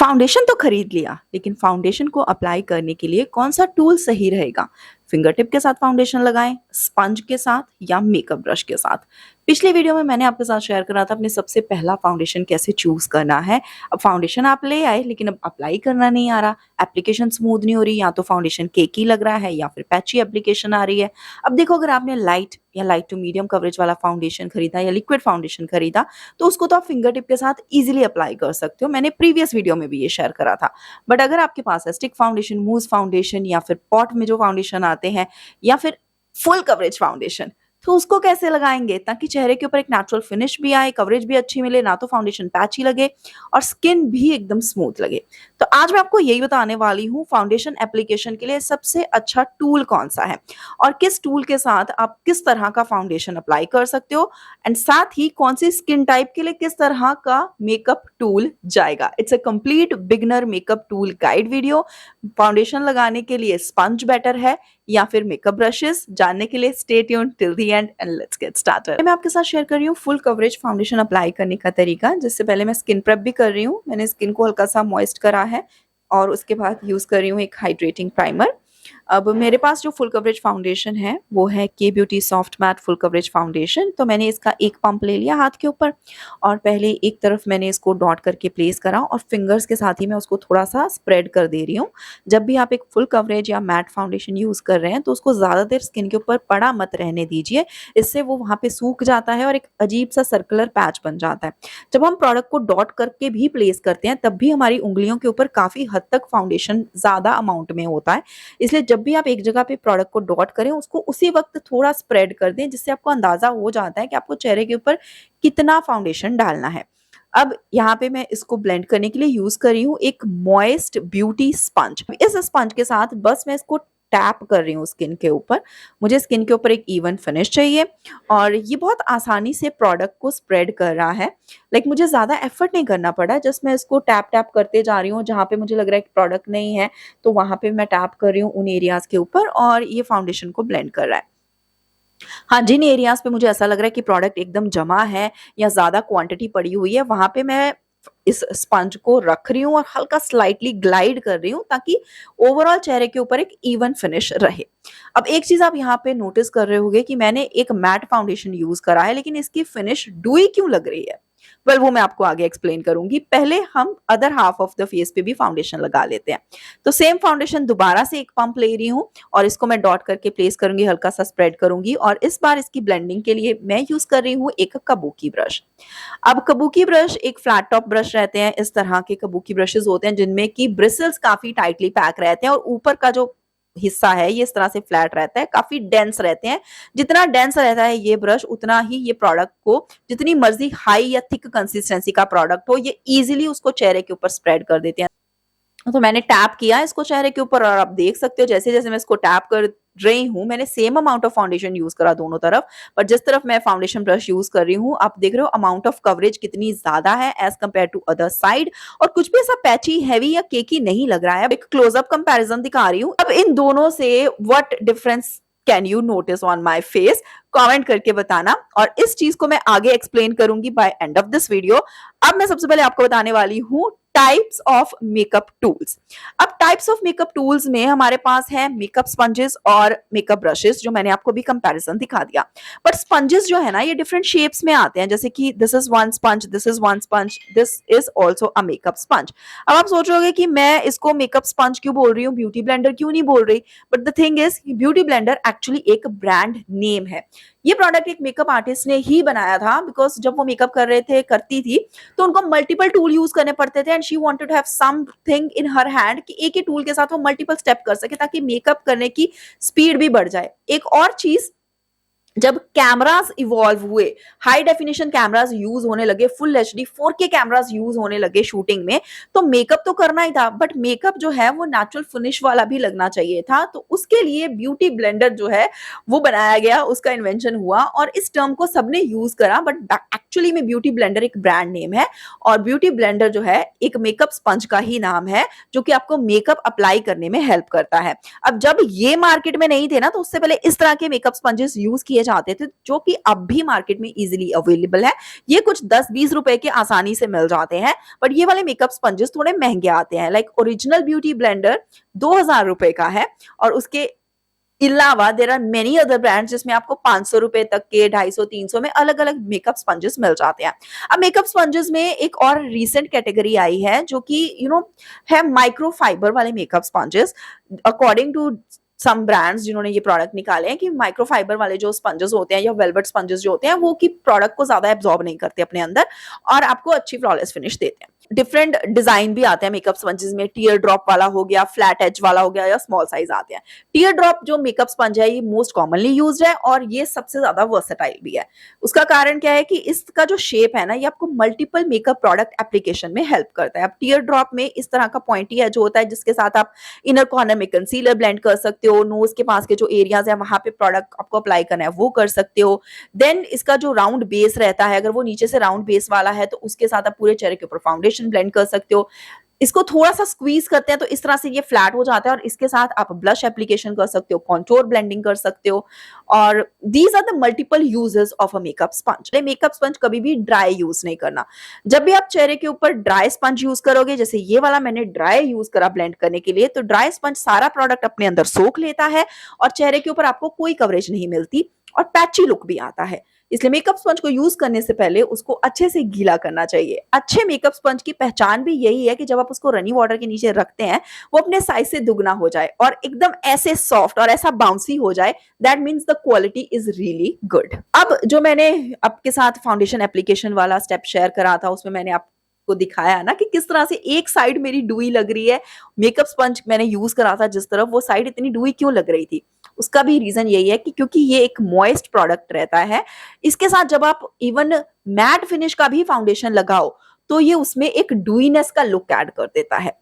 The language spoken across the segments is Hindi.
फाउंडेशन तो खरीद लिया, लेकिन फाउंडेशन को अप्लाई करने के लिए कौन सा टूल सही रहेगा? फिंगर टिप के साथ फाउंडेशन लगाएं, स्पंज के साथ या मेकअप ब्रश के साथ? पिछले वीडियो में मैंने आपके साथ शेयर करा था अपने सबसे पहला फाउंडेशन कैसे चूज करना है। अब फाउंडेशन आप ले आए, लेकिन अब अप्लाई करना नहीं आ रहा, एप्लीकेशन स्मूथ नहीं हो रही, या तो फाउंडेशन केकी लग रहा है या फिर पैची एप्लीकेशन आ रही है। अब देखो, अगर आपने लाइट या लाइट टू मीडियम कवरेज वाला फाउंडेशन खरीदा या लिक्विड फाउंडेशन खरीदा, तो उसको तो आप फिंगर टिप के साथ इजीली अप्लाई कर सकते हो। मैंने प्रीवियस वीडियो में भी ये शेयर करा था। बट अगर आपके पास है स्टिक फाउंडेशन, मूज फाउंडेशन, या फिर पॉट में जो फाउंडेशन आते हैं, या फिर फुल कवरेज फाउंडेशन, तो उसको कैसे लगाएंगे ताकि चेहरे के ऊपर एक नेचुरल फिनिश भी आए, कवरेज भी अच्छी मिले, ना तो फाउंडेशन पैची लगे और स्किन भी एकदम स्मूथ लगे। तो आज मैं आपको यही बताने वाली हूँ, फाउंडेशन एप्लीकेशन के लिए सबसे अच्छा टूल कौन सा है और किस टूल के साथ आप किस तरह का फाउंडेशन अप्लाई कर सकते हो, एंड साथ ही कौन सी स्किन टाइप के लिए किस तरह का मेकअप टूल जाएगा। It's a complete beginner makeup tool guide video. Foundation लगाने के लिए स्पंज बेटर है या फिर मेकअप ब्रशेस, जानने के लिए stay tuned till the end and let's get started. मैं आपके साथ शेयर कर रही हूँ फुल कवरेज फाउंडेशन अप्लाई करने का तरीका। जिससे पहले मैं स्किन प्रेप भी कर रही हूँ। मैंने स्किन को हल्का सा मॉइस्ट करा है और उसके बाद यूज कर रही हूँ एक हाइड्रेटिंग प्राइमर। अब मेरे पास जो फुल कवरेज फाउंडेशन है वो है के beauty soft matte full coverage foundation. तो मैंने इसका एक पंप ले लिया हाथ के ऊपर और पहले एक तरफ मैंने इसको डॉट करके प्लेस करा और फिंगर्स के साथ ही मैं उसको थोड़ा सा स्प्रेड कर दे रही हूँ। जब भी आप एक फुल कवरेज या मैट फाउंडेशन यूज कर रहे हैं तो उसको ज्यादा देर स्किन के ऊपर पड़ा मत रहने दीजिए, इससे वो वहां पे सूख जाता है और एक अजीब सा सर्कुलर पैच बन जाता है। जब हम प्रोडक्ट को डॉट करके भी प्लेस करते हैं तब भी हमारी उंगलियों के ऊपर काफी हद तक फाउंडेशन ज्यादा अमाउंट में होता है। इसलिए जब भी आप एक जगह पे प्रोडक्ट को डॉट करें उसको उसी वक्त थोड़ा स्प्रेड कर दें, जिससे आपको अंदाजा हो जाता है कि आपको चेहरे के ऊपर कितना फाउंडेशन डालना है। अब यहाँ पे मैं इसको ब्लेंड करने के लिए यूज कर रही हूँ एक मॉइस्ट ब्यूटी स्पंज। इस स्पंज के साथ बस मैं इसको टैप कर रही हूँ स्किन के ऊपर। मुझे स्किन के ऊपर एक इवन फिनिश चाहिए और ये बहुत आसानी से प्रोडक्ट को स्प्रेड कर रहा है। मुझे ज्यादा एफर्ट नहीं करना पड़ा, जस्ट मैं इसको टैप टैप करते जा रही हूँ। जहाँ पे मुझे लग रहा है कि प्रोडक्ट नहीं है तो वहां पे मैं टैप कर रही हूँ उन एरियाज के ऊपर और ये फाउंडेशन को ब्लेंड कर रहा है। हाँ, जिन एरियाज पे मुझे ऐसा लग रहा है कि प्रोडक्ट एकदम जमा है या ज्यादा क्वांटिटी पड़ी हुई है, वहां पे मैं इस स्पंज को रख रही हूँ और हल्का स्लाइटली ग्लाइड कर रही हूँ ताकि ओवरऑल चेहरे के ऊपर एक इवन फिनिश रहे। अब एक चीज आप यहाँ पे नोटिस कर रहे होंगे कि मैंने एक मैट फाउंडेशन यूज करा है, लेकिन इसकी फिनिश डुई क्यों लग रही है? वो मैं आपको आगे एक्सप्लेन करूंगी। पहले हम other half of the face पे भी फाउंडेशन लगा लेते हैं। तो सेम फाउंडेशन दोबारा से एक पंप ले रही हूँ और इसको मैं डॉट करके प्लेस करूंगी, हल्का सा स्प्रेड करूंगी और इस बार इसकी ब्लेंडिंग के लिए मैं यूज कर रही हूँ एक कबूकी ब्रश। अब कबूकी ब्रश एक फ्लैट टॉप ब्रश रहते हैं। इस तरह के कबूकी ब्रशेस होते हैं जिनमें की ब्रिसल्स काफी टाइटली पैक रहते हैं और ऊपर का जो हिस्सा है ये इस तरह से फ्लैट रहता है, काफी डेंस रहते हैं। जितना डेंस रहता है ये ब्रश उतना ही ये प्रोडक्ट को, जितनी मर्जी हाई या थिक कंसिस्टेंसी का प्रोडक्ट हो, ये इजीली उसको चेहरे के ऊपर स्प्रेड कर देते हैं। तो मैंने टैप किया इसको चेहरे के ऊपर और आप देख सकते हो जैसे जैसे मैं इसको टैप कर रही हूँ, मैंने same amount of foundation use करा दोनों तरफ, पर जिस तरफ मैं फाउंडेशन ब्रश यूज कर रही हूँ आप देख रहे हो अमाउंट ऑफ कवरेज कितनी ज्यादा है as compared to other side, और कुछ भी ऐसा पैची, हैवी या केकी नहीं लग रहा है। अब एक क्लोजअप कंपैरिजन दिखा रही हूँ। अब इन दोनों से what difference can you notice on my face, comment करके बताना, और इस चीज को मैं आगे एक्सप्लेन करूंगी by end of this video. अब मैं सबसे पहले आपको बताने वाली हूँ टाइप्स ऑफ मेकअप टूल्स। अब टाइप्स ऑफ मेकअप टूल्स में हमारे पास है मेकअप स्पंजेस और मेकअप ब्रशेस, जो मैंने आपको भी कंपैरिजन दिखा दिया। बट स्पंजेस जो है ना ये डिफरेंट शेप्स में आते हैं, जैसे कि this is one sponge, this is one sponge, this is also a makeup sponge. अब आप सोच रहे कि मैं इसको मेकअप स्पंज क्यों बोल रही हूँ, ब्यूटी ब्लेंडर क्यों नहीं बोल रही? But the thing is beauty blender actually एक ब्रांड नेम है। ये प्रोडक्ट एक मेकअप आर्टिस्ट ने ही बनाया था, बिकॉज जब वो मेकअप कर रहे थे, करती थी, तो उनको मल्टीपल टूल यूज करने पड़ते थे and she wanted to have something in her hand कि एक ही टूल के साथ वो मल्टीपल स्टेप कर सके ताकि मेकअप करने की स्पीड भी बढ़ जाए। एक और चीज, जब कैमरास इवॉल्व हुए, हाई डेफिनेशन कैमरास यूज होने लगे, full HD 4K cameras use होने लगे शूटिंग में, तो मेकअप तो करना ही था, बट मेकअप जो है वो नेचुरल फिनिश वाला भी लगना चाहिए था। तो उसके लिए ब्यूटी ब्लेंडर जो है वो बनाया गया, उसका इन्वेंशन हुआ और इस टर्म को सबने यूज करा। बट एक्चुअली में ब्यूटी ब्लेंडर एक ब्रांड नेम है और ब्यूटी ब्लेंडर जो है एक मेकअप स्पंज का ही नाम है, जो कि आपको मेकअप अप्लाई करने में हेल्प करता है। अब जब ये मार्केट में नहीं थे ना, तो उससे पहले इस तरह के मेकअप स्पंजेस यूज किए लिए चाहते थे, जो कि अब भी मार्केट में इजीली अवेलेबल है। ये कुछ 10-20 रुपए के आसानी से मिल जाते हैं, बट ये वाले मेकअप स्पंजेस थोड़े महंगे आते हैं। लाइक ओरिजिनल ब्यूटी ब्लेंडर 2000 रुपए का है, और उसके अलावा there are many other brands जिसमें आपको 500 रुपए तक के, 250-300 में अलग अलग मेकअप स्पंजेस मिल जाते हैं। अब मेकअप स्पंजेस में एक और रिसेंट कैटेगरी आई है जो कि है माइक्रो फाइबर वाले makeup sponges. According to some brands जिन्होंने ये प्रोडक्ट निकाले हैं, कि माइक्रो फाइबर वाले जो स्पंजेस होते हैं या वेलवेट स्पंजेस जो होते हैं, वो कि प्रोडक्ट को ज्यादा एब्जॉर्ब नहीं करते अपने अंदर और आपको अच्छी फ्लॉलेस फिनिश देते हैं। डिफरेंट डिजाइन भी आते हैं मेकअप स्पंजेस में, टीयर ड्रॉप वाला हो गया, फ्लैट एज वाला हो गया, या स्मॉल साइज आते हैं। टीयर ड्रॉप जो मेकअप स्पंज है ये मोस्ट कॉमनली यूज्ड है और ये सबसे ज्यादा वर्सेटाइल भी है। उसका कारण क्या है कि इसका जो शेप है ना, ये आपको मल्टीपल मेकअप प्रोडक्ट एप्लीकेशन में हेल्प करता है। अब टीयर ड्रॉप में इस तरह का पॉइंटी एज होता है जिसके साथ आप इनर कॉर्नर में कंसीलर ब्लेंड कर सकते हो, नोज के पास के जो एरियाज है वहां पे प्रोडक्ट आपको अप्लाई करना है वो कर सकते हो। देन इसका जो राउंड बेस रहता है, अगर वो नीचे से राउंड बेस वाला है तो उसके साथ आप पूरे चेहरे के ऊपर फाउंडेशन ब्लेंड कर सकते हो। इसको थोड़ा सा स्क्वीज करते हैं तो इस तरह से ये फ्लैट हो जाता है, और इसके साथ आप ब्लश एप्लीकेशन कर सकते हो, कॉन्टोर ब्लेंडिंग कर सकते हो। और these are the multiple uses of a makeup sponge. Makeup sponge कभी भी ड्राई यूज नहीं करना। जब भी आप चेहरे के ऊपर ड्राई स्पंज यूज करोगे, जैसे ये वाला मैंने ड्राई यूज करा ब्लेंड करने के लिए, तो ड्राई स्पंज सारा प्रोडक्ट अपने अंदर सोख लेता है और चेहरे के ऊपर आपको कोई कवरेज नहीं मिलती और पैची लुक भी आता है। इसलिए मेकअप स्पंज को यूज करने से पहले उसको अच्छे से गीला करना चाहिए। अच्छे मेकअप स्पंज की पहचान भी यही है कि जब आप उसको रनी वाटर के नीचे रखते हैं, वो अपने साइज से दुगना हो जाए और एकदम ऐसे सॉफ्ट और ऐसा बाउंसी हो जाए। That means the quality is really good. अब जो मैंने आपके साथ फाउंडेशन एप्लीकेशन वाला स्टेप शेयर करा था, उसमें मैंने आपको दिखाया ना कि किस तरह से एक साइड मेरी डुई लग रही है। मेकअप स्पंज मैंने यूज करा था जिस तरफ, वो साइड इतनी डुई क्यों लग रही थी? उसका भी रीजन यही है कि क्योंकि ये एक मॉइस्ट प्रोडक्ट रहता है। इसके साथ जब आप इवन मैट फिनिश का भी फाउंडेशन लगाओ तो ये उसमें एक डुईनेस का लुक ऐड कर देता है।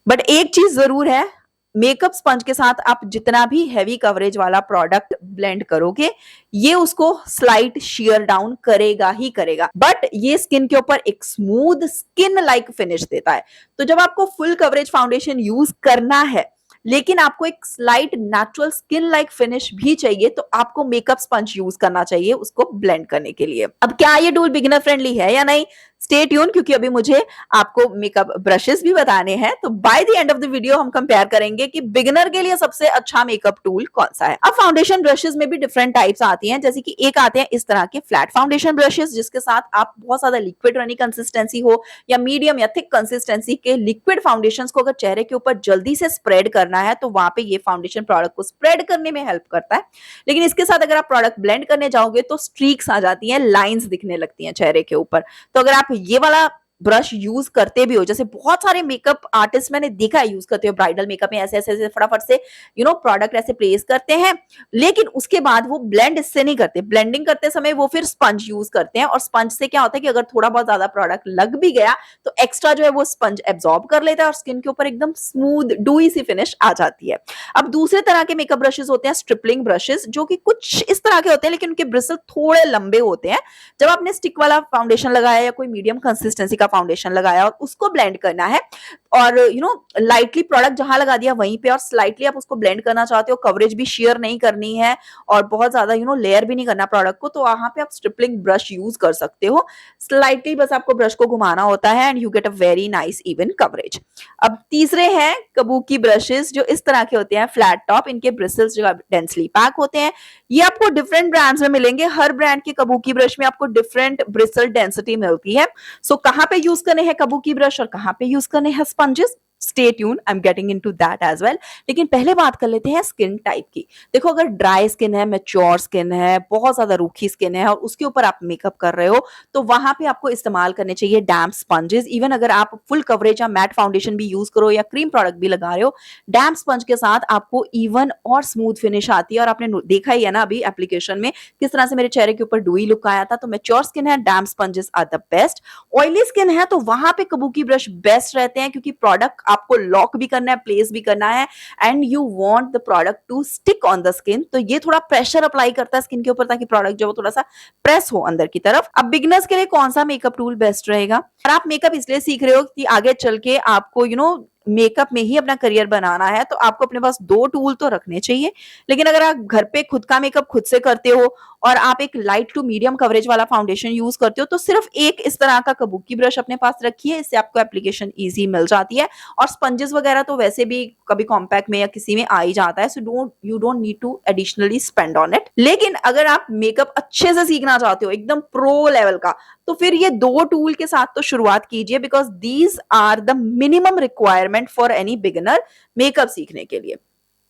बट एक चीज जरूर है, मेकअप स्पंज के साथ आप जितना भी हैवी कवरेज वाला प्रोडक्ट ब्लेंड करोगे, ये उसको स्लाइट शेयर डाउन करेगा ही करेगा, बट ये स्किन के ऊपर एक स्मूथ स्किन लाइक फिनिश देता है। तो जब आपको फुल कवरेज फाउंडेशन यूज करना है लेकिन आपको एक slight natural skin like finish भी चाहिए, तो आपको मेकअप स्पंज यूज करना चाहिए उसको ब्लेंड करने के लिए। अब क्या ये टूल बिगिनर फ्रेंडली है या नहीं, स्टे ट्यून, क्योंकि अभी मुझे आपको मेकअप ब्रशेस भी बताने हैं। तो by the end of the video हम कंपेयर करेंगे कि बिगिनर के लिए सबसे अच्छा मेकअप टूल कौन सा है। अब फाउंडेशन ब्रशेस में भी डिफरेंट टाइप्स आती हैं, जैसे कि एक आते हैं इस तरह के फ्लैट फाउंडेशन ब्रशेस, जिसके साथ आप बहुत ज्यादा लिक्विड रनी कंसिस्टेंसी हो या मीडियम या थिक कंसिस्टेंसी के लिक्विड फाउंडेशंस को अगर चेहरे के ऊपर जल्दी से स्प्रेड करना है तो वहां पे ये फाउंडेशन प्रोडक्ट को स्प्रेड करने में हेल्प करता है। लेकिन इसके साथ अगर आप प्रोडक्ट ब्लेंड करने जाओगे तो स्ट्रीक्स आ जाती हैं, लाइंस दिखने लगती हैं चेहरे के ऊपर। तो अगर आप ये वाला ब्रश यूज करते भी हो, जैसे बहुत सारे मेकअप आर्टिस्ट मैंने देखा है यूज करते हो ब्राइडल मेकअप में, ऐसे ऐसे फटाफट से प्रोडक्ट ऐसे प्लेस करते हैं, लेकिन उसके बाद वो ब्लेंड इससे नहीं करते। ब्लेंडिंग करते समय वो फिर स्पंज यूज करते हैं, और स्पंज से क्या होता है कि अगर थोड़ा बहुत ज्यादा प्रोडक्ट लग भी गया तो एक्स्ट्रा जो है वो स्पंज एब्जॉर्ब कर लेता है और स्किन के ऊपर एकदम स्मूथ डूई सी फिनिश आ जाती है। अब दूसरे तरह के मेकअप ब्रशेस होते हैं स्ट्रिपलिंग ब्रशेस, जो कि कुछ इस तरह के होते हैं लेकिन उनके ब्रिसल थोड़े लंबे होते हैं। जब आपने स्टिक वाला फाउंडेशन लगाया या कोई मीडियम कंसिस्टेंसी का फाउंडेशन लगाया और उसको ब्लेंड करना है, और लाइटली प्रोडक्ट जहां लगा दिया वहीं पे, और स्लाइटली आप उसको ब्लेंड करना चाहते हो, कवरेज भी शेयर नहीं करनी है और बहुत ज्यादा लेयर भी नहीं करना प्रोडक्ट को, तो वहां पे आप स्ट्रिपलिंग ब्रश यूज कर सकते हो। स्लाइटली बस आपको ब्रश को घुमाना होता है and you get a very nice even coverage. अब तीसरे हैं कबूकी ब्रशेस, जो इस तरह के होते हैं फ्लैट टॉप, इनके ब्रिसल्स जो डेंसली पैक होते हैं। ये आपको डिफरेंट ब्रांड्स में मिलेंगे, हर ब्रांड के कबूकी ब्रश में आपको डिफरेंट ब्रिसल डेंसिटी मिलती है। सो कहां पे यूज करने हैं कबूकी ब्रश और कहां पे यूज करने हैं sponges, stay tune, I am getting into that as well. लेकिन पहले बात कर लेते हैं स्किन टाइप की। देखो, अगर ड्राई स्किन है, मैच्योर स्किन है, बहुत ज्यादा रूखी स्किन है और उसके ऊपर आप मेकअप कर रहे हो, तो वहां पे आपको इस्तेमाल करने चाहिए डैम्प स्पंजेस। इवन अगर आप फुल कवरेज या मैट फाउंडेशन भी यूज करो या क्रीम प्रोडक्ट भी लगा रहे हो, डैम्प स्पंज के साथ आपको इवन और स्मूथ फिनिश आती है। और आपने देखा ही है ना अभी एप्लीकेशन में किस तरह से मेरे चेहरे के ऊपर डुई लुक आया था। तो मैच्योर स्किन है, damp sponges are the best. Oily skin है तो वहां पे कबूकी ब्रश बेस्ट रहते हैं, क्योंकि प्रोडक्ट आपको लॉक भी करना है, प्लेस भी करना है, and you want the product to stick on the skin. तो ये थोड़ा प्रेशर अप्लाई करता है स्किन के ऊपर ताकि प्रोडक्ट जो है थोड़ा सा प्रेस हो अंदर की तरफ। अब बिगिनर्स के लिए कौन सा मेकअप टूल बेस्ट रहेगा? और आप मेकअप इसलिए सीख रहे हो कि आगे चल के आपको मेकअप में ही अपना करियर बनाना है तो आपको अपने पास 2 टूल तो रखने चाहिए। लेकिन अगर आप घर पे खुद का मेकअप खुद से करते हो और आप एक लाइट टू मीडियम कवरेज वाला फाउंडेशन यूज करते हो तो सिर्फ एक इस तरह का कबूकी ब्रश अपने पास रखिए, इससे आपको एप्लीकेशन ईजी मिल जाती है। और स्पंजेस वगैरह तो वैसे भी कभी कॉम्पैक्ट में या किसी में आ ही जाता है, so you don't need to additionally spend on it. लेकिन अगर आप मेकअप अच्छे से सीखना चाहते हो एकदम प्रो लेवल का, तो फिर ये 2 टूल के साथ तो शुरुआत कीजिए, because these are the minimum requirement for any beginner makeup सीखने के लिए।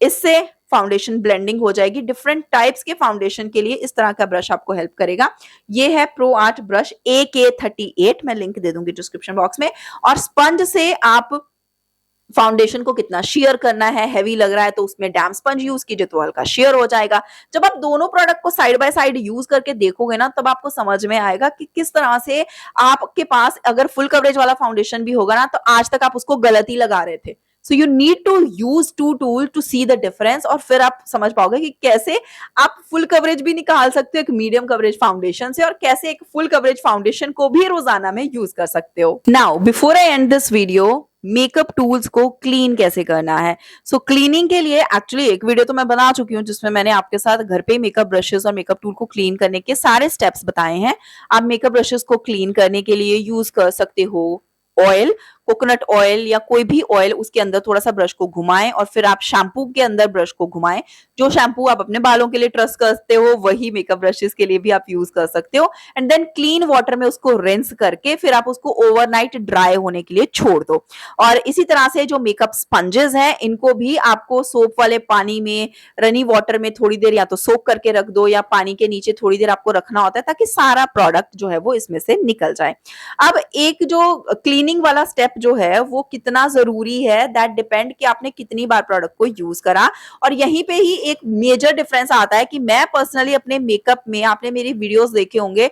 इससे फाउंडेशन ब्लेंडिंग हो जाएगी। डिफरेंट टाइप्स के फाउंडेशन के लिए इस तरह का ब्रश आपको हेल्प करेगा। ये है प्रो आर्ट ब्रश AK38, मैं लिंक दे दूंगी डिस्क्रिप्शन बॉक्स में। और स्पंज से आप फाउंडेशन को कितना शेयर करना है, हैवी लग रहा है तो उसमें डैम स्पंज यूज कीजिए तो हल्का शेयर हो जाएगा। जब आप दोनों प्रोडक्ट को साइड बाय साइड यूज करके देखोगे ना, तब आपको समझ में आएगा कि किस तरह से आपके पास अगर फुल कवरेज वाला फाउंडेशन भी होगा ना, तो आज तक आप उसको गलत ही लगा रहे थे। So you need to use 2 tool to see the difference, और फिर आप समझ पाओगे कि कैसे आप फुल कवरेज भी निकाल सकते हो एक मीडियम कवरेज फाउंडेशन से, और कैसे एक फुल कवरेज फाउंडेशन को भी रोजाना में यूज कर सकते हो। Now before I and this video, makeup tools को क्लीन कैसे करना है। सो क्लीनिंग के लिए एक्चुअली एक वीडियो तो मैं बना चुकी हूँ जिसमें मैंने आपके साथ घर पे मेकअप ब्रशेस और मेकअप टूल को क्लीन करने के सारे स्टेप्स बताए हैं। आप मेकअप ब्रशेस को क्लीन करने के लिए यूज कर सकते हो ऑयल, कोकोनट ऑयल या कोई भी ऑयल, उसके अंदर थोड़ा सा ब्रश को घुमाएं और फिर आप शैम्पू के अंदर ब्रश को घुमाएं। जो शैम्पू आप अपने बालों के लिए ट्रस्ट करते हो वही मेकअप ब्रशेस के लिए भी आप यूज कर सकते हो। एंड देन क्लीन वाटर में उसको रिंस करके फिर आप उसको ओवरनाइट ड्राई होने के लिए छोड़ दो। और इसी तरह से जो मेकअप स्पंजेस हैं, इनको भी आपको सोप वाले पानी में, रनी वाटर में थोड़ी देर या तो सोक करके रख दो या पानी के नीचे थोड़ी देर आपको रखना होता है, ताकि सारा प्रोडक्ट जो है वो इसमें से निकल जाए। अब एक जो क्लीनिंग वाला स्टेप जो है वो कितना जरूरी है, दैट डिपेंड कि आपने कितनी बार प्रोडक्ट को यूज करा। और यहीं पे ही एक मेजर डिफरेंस आता है कि मैं पर्सनली अपने मेकअप में, आपने मेरी वीडियोस देखे होंगे,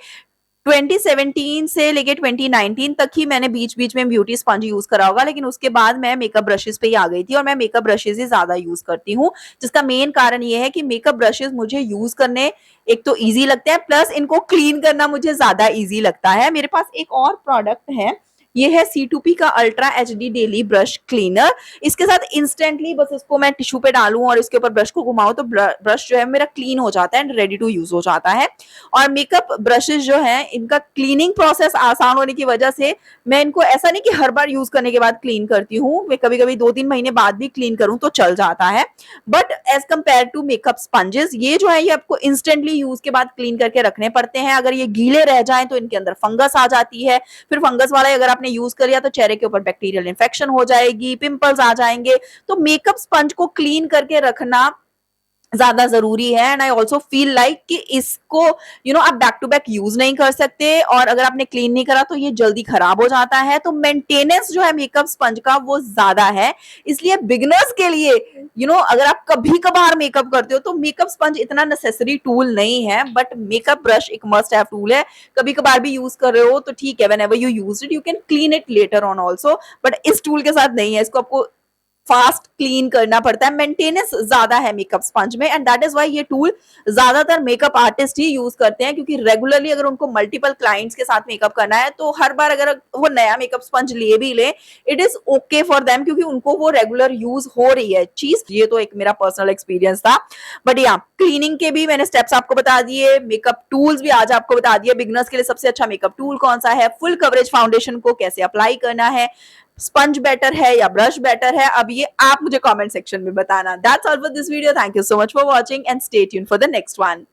2017 से लेके 2019 तक ही मैंने बीच बीच में ब्यूटी स्पंज यूज करा होगा, लेकिन उसके बाद मैं मेकअप ब्रशेस पे ही आ गई थी और मैं मेकअप ब्रशेस ही ज्यादा यूज करती हूँ। जिसका मेन कारण ये है कि मेकअप ब्रशेस मुझे यूज करने एक तो इजी लगते हैं, प्लस इनको क्लीन करना मुझे ज्यादा इजी लगता है। मेरे पास एक और प्रोडक्ट है, ये है C2P का ultra HD daily brush cleaner. इसके साथ इंस्टेंटली बस इसको मैं टिश्यू पे डालूं और इसके ऊपर ब्रश को घुमाऊं तो ब्रश जो है मेरा क्लीन हो जाता है एंड रेडी टू यूज हो जाता है। और मेकअप ब्रशेस जो हैं, इनका क्लीनिंग प्रोसेस आसान होने की वजह से मैं इनको ऐसा नहीं कि हर बार यूज करने के बाद क्लीन करती हूँ, मैं कभी कभी 2-3 महीने बाद भी क्लीन करूं तो चल जाता है। But as compared to makeup sponges, ये जो है ये आपको इंस्टेंटली यूज के बाद क्लीन करके रखने पड़ते हैं। अगर ये गीले रह जाए तो इनके अंदर फंगस आ जाती है, फिर फंगस वाला अगर आपने यूज कर लिया तो चेहरे के ऊपर बैक्टीरियल इन्फेक्शन हो जाएगी, पिंपल्स आ जाएंगे। तो मेकअप स्पंज को क्लीन करके रखना ज्यादा जरूरी है। And I also feel like कि इसको आप बैक टू बैक यूज नहीं कर सकते, और अगर आपने क्लीन नहीं करा तो ये जल्दी खराब हो जाता है। तो मेंटेनेंस जो है मेकअप स्पंज का वो ज्यादा है। इसलिए बिगिनर्स के लिए अगर आप कभी कभार मेकअप करते हो तो मेकअप स्पंज इतना नेसेसरी टूल नहीं है, बट मेकअप ब्रश एक मस्ट हैव टूल है। कभी कभार भी यूज कर रहे हो तो ठीक है, whenever you use it you can clean it later on also, but इस टूल के साथ नहीं है। इसको आपको फास्ट क्लीन करना पड़ता है, मेंटेनेंस ज्यादा है मेकअप स्पंज में, एंड दैट इज व्हाई ये टूल ज्यादातर मेकअप आर्टिस्ट ही यूज करते हैं। क्योंकि रेगुलरली अगर उनको मल्टीपल क्लाइंट्स के साथ मेकअप करना है तो हर बार अगर वो नया मेकअप स्पंज ले भी ले, it is okay for them, क्योंकि उनको वो रेगुलर यूज हो रही है चीज। ये तो एक मेरा पर्सनल एक्सपीरियंस था। बट या क्लीनिंग के भी मैंने स्टेप्स आपको बता दिए, मेकअप टूल्स भी आज आपको बता दिए। बिगिनर्स के लिए सबसे अच्छा मेकअप टूल कौन सा है, फुल कवरेज फाउंडेशन को कैसे अप्लाई करना है, स्पंज बेटर है या ब्रश बेटर है, अब ये आप मुझे कमेंट सेक्शन में बताना। That's all for this video. Thank you so much for watching and stay tuned for the next one.